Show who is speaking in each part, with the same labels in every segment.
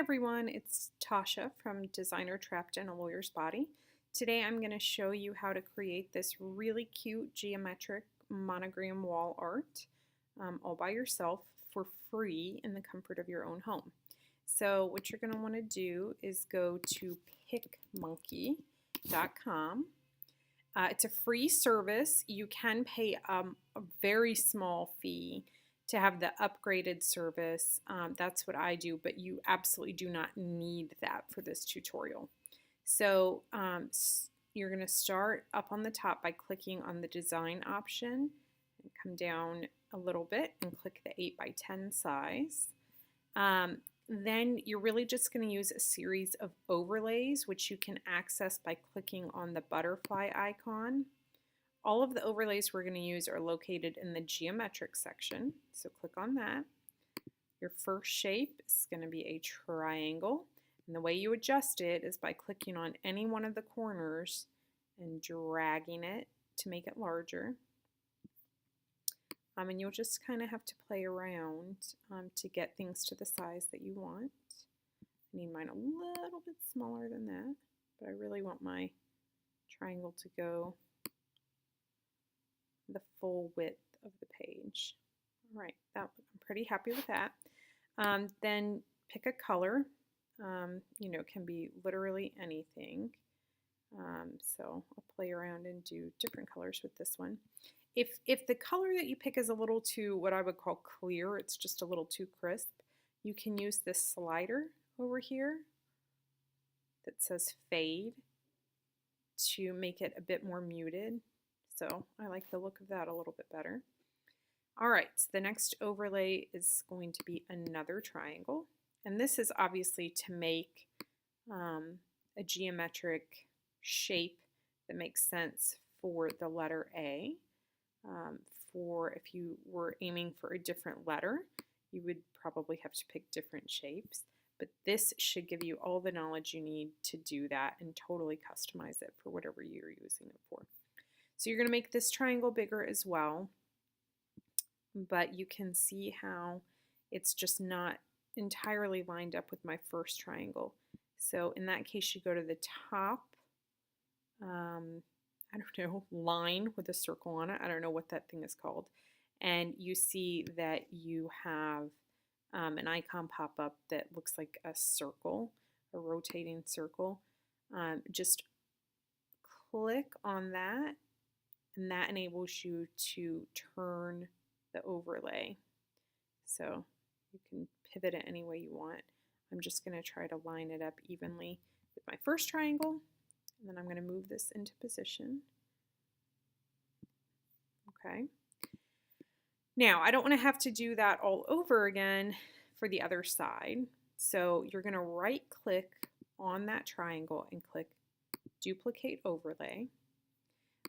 Speaker 1: everyone, it's Tasha from Designer Trapped in a Lawyer's Body. Today I'm going to show you how to create this really cute geometric monogram wall art all by yourself for free in the comfort of your own home. So what you're going to want to do is go to pickmonkey.com. It's a free service. You can pay a very small fee to have the upgraded service. That's what I do, but you absolutely do not need that for this tutorial. So you're going to start up on the top by clicking on the design option and come down a little bit and click the 8 by 10 size. Then you're really just going to use a series of overlays, which you can access by clicking on the butterfly icon. All of the overlays we're going to use are located in the geometric section, so click on that. Your first shape is going to be a triangle, and the way you adjust it is by clicking on any one of the corners and dragging it to make it larger. And you'll just kind of have to play around to get things to the size that you want. I need mine a little bit smaller than that, but I really want my triangle to go the full width of the page. All right, I'm pretty happy with that. Then pick a color. It can be literally anything. So I'll play around and do different colors with this one. If the color that you pick is a little too, what I would call clear, it's just a little too crisp, you can use this slider over here that says fade to make it a bit more muted. So I like the look of that a little bit better. All right, so the next overlay is going to be another triangle. And this is obviously to make a geometric shape that makes sense for the letter A. For if you were aiming for a different letter, you would probably have to pick different shapes. But this should give you all the knowledge you need to do that and totally customize it for whatever you're using it for. So you're going to make this triangle bigger as well, but you can see how it's just not entirely lined up with my first triangle. So in that case, you go to the top, I don't know, line with a circle on it. I don't know what that thing is called. And you see that you have an icon pop up that looks like a circle, a rotating circle. Just click on that, and that enables you to turn the overlay. So you can pivot it any way you want. I'm just going to try to line it up evenly with my first triangle, and then I'm going to move this into position. Okay. Now, I don't want to have to do that all over again for the other side. So you're going to right click on that triangle and click duplicate overlay.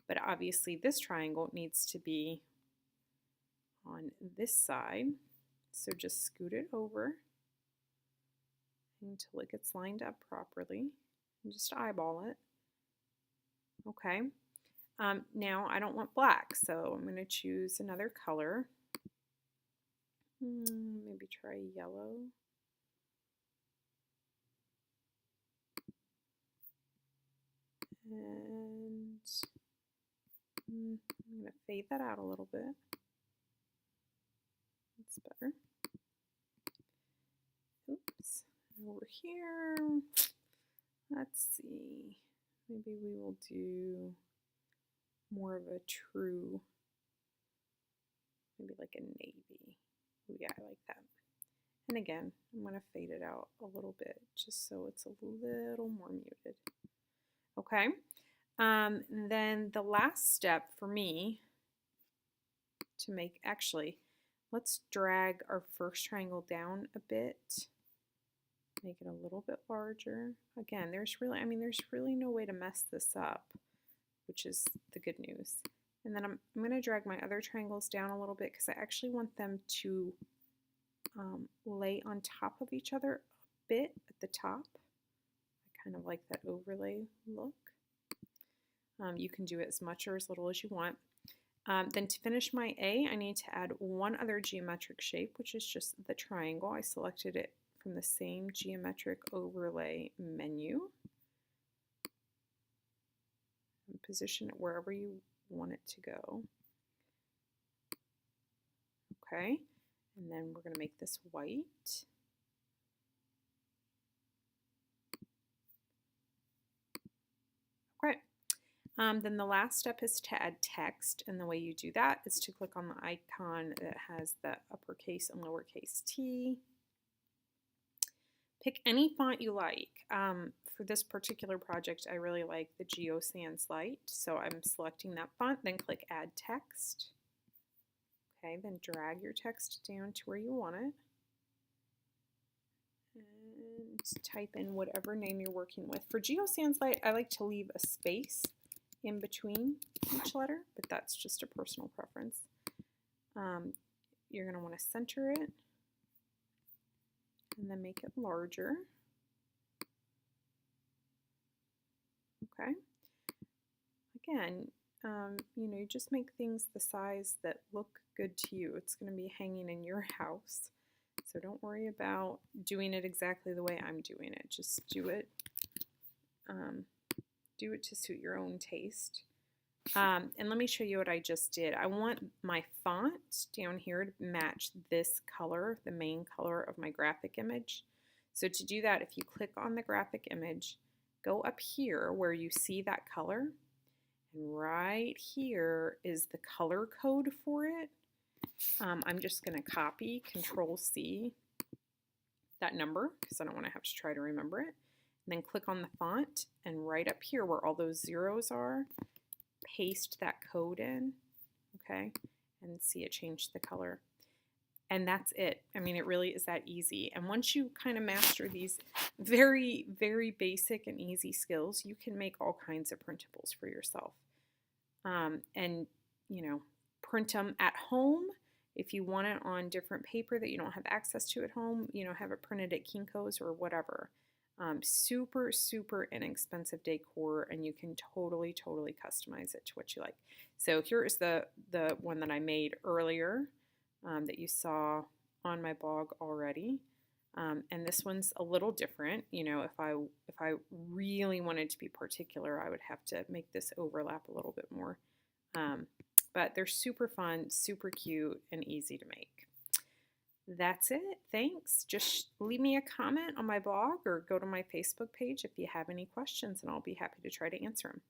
Speaker 1: But obviously this triangle needs to be on this side. So just scoot it over until it gets lined up properly and just eyeball it. Okay. Now I don't want black, so I'm going to choose another color. Maybe try yellow. And I'm going to fade that out a little bit. That's better. Oops. Over here, let's see. Maybe we will do more of a true, maybe like a navy. Ooh, yeah, I like that. And again, I'm going to fade it out a little bit just so it's a little more muted. Okay. Then the last step for me to make, actually, let's drag our first triangle down a bit, make it a little bit larger. Again, there's really no way to mess this up, which is the good news. And then I'm going to drag my other triangles down a little bit because I actually want them to lay on top of each other a bit at the top. I kind of like that overlay look. You can do it as much or as little as you want. Then to finish my A, I need to add one other geometric shape, which is just the triangle. I selected it from the same geometric overlay menu and position it wherever you want it to go. Okay, and then we're going to make this white. Okay. Then the last step is to add text, and the way you do that is to click on the icon that has the uppercase and lowercase t. Pick any font you like. For this particular project, I really like the Geo Sans Light, so I'm selecting that font, then click Add Text. Okay, then drag your text down to where you want it. And type in whatever name you're working with. For Geo Sans Light, I like to leave a space in between each letter, but that's just a personal preference. You're going to want to center it and then make it larger. Okay. Again, you just make things the size that look good to you. It's going to be hanging in your house, so don't worry about doing it exactly the way I'm doing it. Just do it to suit your own taste. And let me show you what I just did. I want my font down here to match this color, the main color of my graphic image. So to do that, if you click on the graphic image, go up here where you see that color, and right here is the color code for it. I'm just going to copy Control-C that number because I don't want to have to try to remember it. And then click on the font, and right up here where all those zeros are, paste that code in, okay, and see it change the color. And that's it. I mean, it really is that easy. And once you kind of master these very, very basic and easy skills, you can make all kinds of printables for yourself. And, print them at home. If you want it on different paper that you don't have access to at home, have it printed at Kinko's or whatever. Super, super inexpensive decor, and you can totally, totally customize it to what you like. So here is the one that I made earlier that you saw on my blog already. And this one's a little different. If I really wanted to be particular, I would have to make this overlap a little bit more. But they're super fun, super cute, and easy to make. That's it. Thanks. Just leave me a comment on my blog or go to my Facebook page if you have any questions, and I'll be happy to try to answer them.